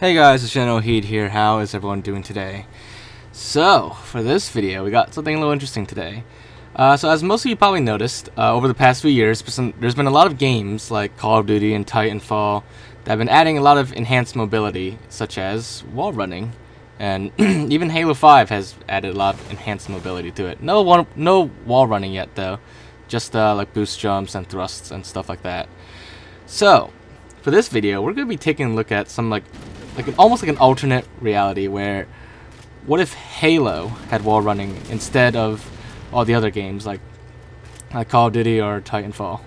Hey guys, it's Generalkidd here. How is everyone doing today? So, for this video, we got something a little interesting today. So as most of you probably noticed, over the past few years, there's been a lot of games like Call of Duty and Titanfall that have been adding a lot of enhanced mobility, such as wall running. And even Halo 5 has added a lot of enhanced mobility to it. No wall running yet, though. Just like boost jumps and thrusts and stuff like that. So, for this video, we're going to be taking a look at some almost like an alternate reality where what if Halo had wall running instead of all the other games like Call of Duty or Titanfall.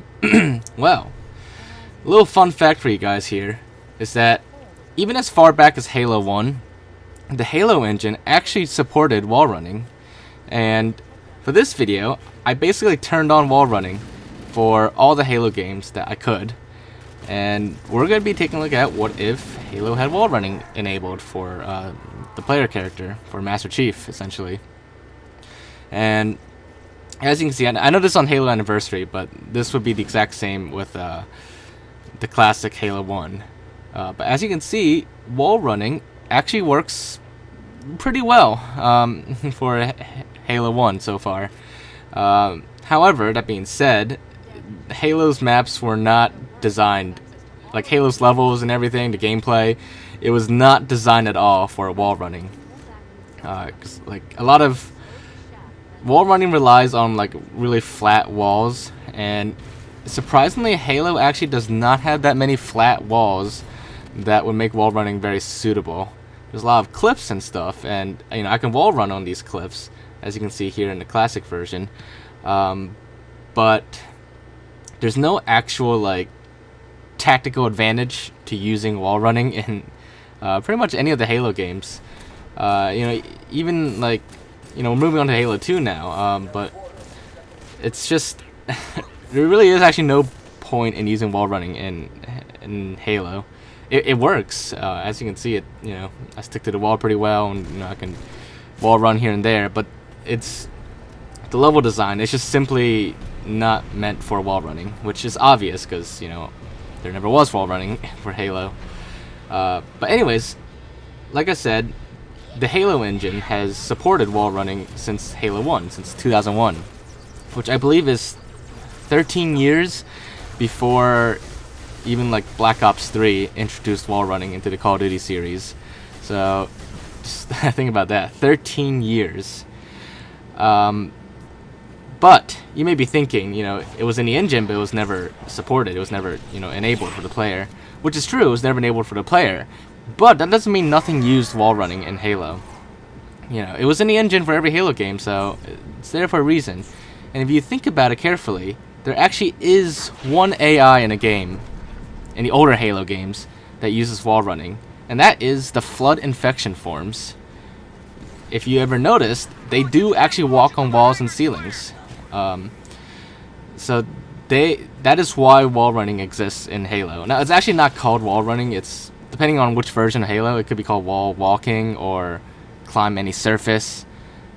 Well, a little fun fact for you guys here is that even as far back as Halo 1, the Halo engine actually supported wall running. And for this video, I basically turned on wall running for all the Halo games that I could. And we're going to be taking a look at what if Halo had wall running enabled for the player character, for Master Chief, essentially. And as you can see, I know this is on Halo Anniversary, but this would be the exact same with the classic Halo 1. But as you can see, wall running actually works pretty well for Halo 1 so far. However, that being said, Halo's maps were not designed, like Halo's levels and everything, the gameplay, it was not designed at all for wall running. 'Cause like a lot of wall running relies on like really flat walls, and surprisingly Halo actually does not have that many flat walls that would make wall running very suitable. There's a lot of cliffs and stuff, and I can wall run on these cliffs, as you can see here in the classic version. But there's no actual like tactical advantage to using wall running in pretty much any of the Halo games. Even like we're moving on to Halo 2 now, but it's just there really is actually no point in using wall running in Halo. It works, as you can see. I stick to the wall pretty well, and I can wall run here and there, but it's the level design. It's just simply not meant for wall running, which is obvious because there never was wall running for Halo. But anyways, like I said, the Halo engine has supported wall running since Halo 1, since 2001, which I believe is 13 years before even like Black Ops 3 introduced wall running into the Call of Duty series. So just think about that, 13 years. But you may be thinking, it was in the engine, but it was never supported. It was never, enabled for the player. Which is true, it was never enabled for the player. But that doesn't mean nothing used wall running in Halo. It was in the engine for every Halo game, so it's there for a reason. And if you think about it carefully, there actually is one AI in a game, in the older Halo games, that uses wall running. And that is the Flood infection forms. If you ever noticed, they do actually walk on walls and ceilings. So that is why wall running exists in Halo. Now, it's actually not called wall running. It's depending on which version of Halo. It could be called wall walking or climb any surface,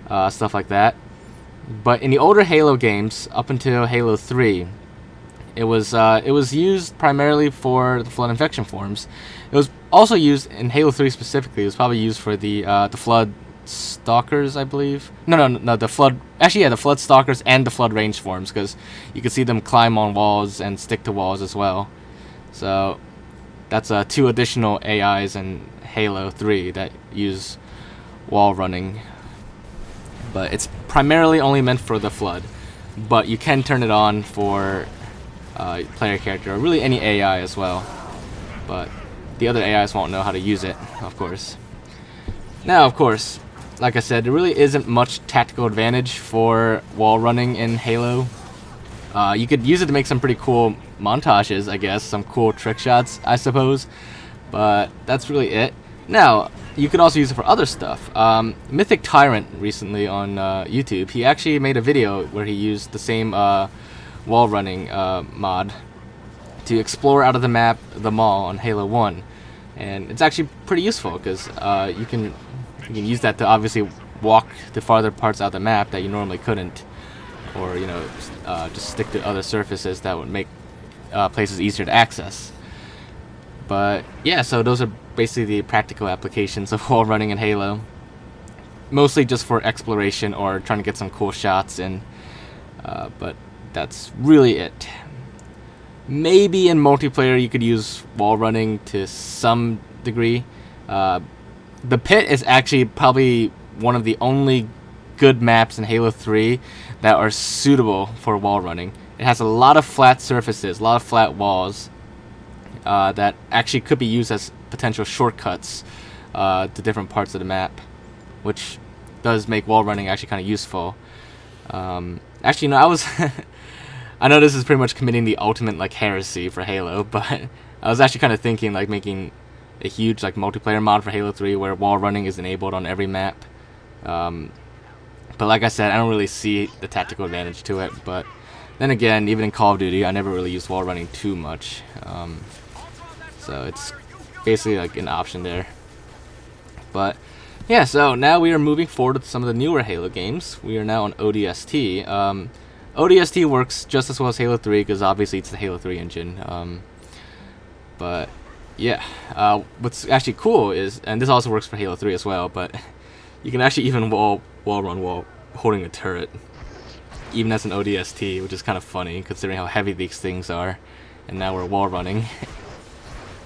stuff like that. But in the older Halo games, up until Halo 3, it was used primarily for the Flood infection forms. It was also used in Halo 3 specifically. It was probably used for the Flood Stalkers, I believe. No, the Flood. Actually, yeah, the Flood Stalkers and the Flood range forms, because you can see them climb on walls and stick to walls as well. So that's 2 additional AIs in Halo 3 that use wall running. But it's primarily only meant for the Flood. But you can turn it on for player character, or really any AI as well. But the other AIs won't know how to use it, of course. Now, of course, like I said, there really isn't much tactical advantage for wall running in Halo. You could use it to make some pretty cool montages, I guess, some cool trick shots, I suppose. But that's really it. Now, you could also use it for other stuff. Mythic Tyrant recently on YouTube, he actually made a video where he used the same wall running mod to explore out of the map the mall on Halo 1. And it's actually pretty useful because you can use that to obviously walk to farther parts out of the map that you normally couldn't, or just stick to other surfaces that would make places easier to access. But yeah, so those are basically the practical applications of wall running in Halo. Mostly just for exploration or trying to get some cool shots in. But that's really it. Maybe in multiplayer you could use wall running to some degree. The pit is actually probably one of the only good maps in Halo 3 that are suitable for wall running. It has a lot of flat surfaces, a lot of flat walls that actually could be used as potential shortcuts to different parts of the map, which does make wall running actually kind of useful. Actually, no, I was I know this is pretty much committing the ultimate like heresy for Halo, but I was actually kind of thinking like making a huge like multiplayer mod for Halo 3 where wall running is enabled on every map. But like I said, I don't really see the tactical advantage to it. But then again, even in Call of Duty, I never really used wall running too much. So it's basically like an option there. But yeah, so now we are moving forward to some of the newer Halo games. We are now on ODST. ODST works just as well as Halo 3 because obviously it's the Halo 3 engine. But yeah, what's actually cool is, and this also works for Halo 3 as well, but you can actually even wall run while holding a turret, even as an ODST, which is kind of funny considering how heavy these things are. And now we're wall running.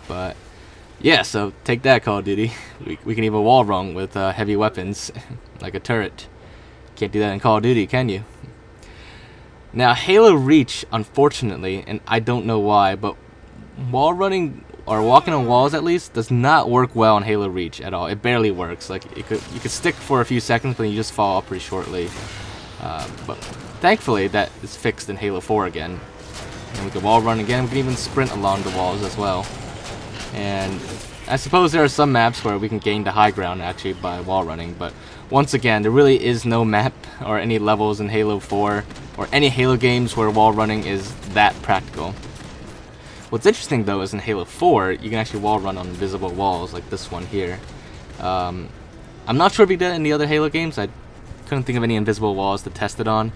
But yeah, so take that, Call of Duty. We can even wall run with heavy weapons, like a turret. Can't do that in Call of Duty, can you? Now, Halo Reach, unfortunately, and I don't know why, but wall running, or walking on walls at least, does not work well on Halo Reach at all. It barely works. Like, you could stick for a few seconds, but you just fall off pretty shortly. But thankfully, that is fixed in Halo 4 again. And we can wall run again. We can even sprint along the walls as well. And I suppose there are some maps where we can gain the high ground actually by wall running, but once again, there really is no map or any levels in Halo 4 or any Halo games where wall running is that practical. What's interesting though is in Halo 4, you can actually wall run on invisible walls like this one here. I'm not sure if we did it in the other Halo games. I couldn't think of any invisible walls to test it on.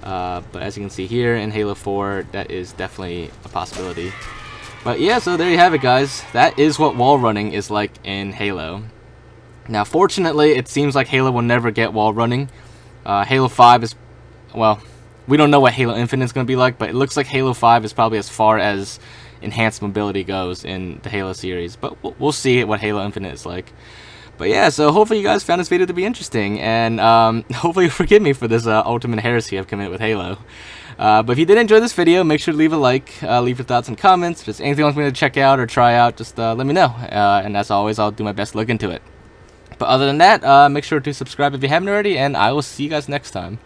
But as you can see here in Halo 4, that is definitely a possibility. But yeah, so there you have it, guys. That is what wall running is like in Halo. Now, fortunately, it seems like Halo will never get wall running. Halo 5 is, well, we don't know what Halo Infinite is going to be like, but it looks like Halo 5 is probably as far as enhanced mobility goes in the Halo series. But we'll see what Halo Infinite is like. But yeah, so hopefully you guys found this video to be interesting, and hopefully you forgive me for this ultimate heresy I've committed with Halo. But if you did enjoy this video, make sure to leave a like, leave your thoughts and comments. Just anything you want me to check out or try out, just let me know. And as always, I'll do my best to look into it. But other than that, make sure to subscribe if you haven't already, and I will see you guys next time.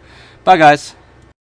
Bye, guys.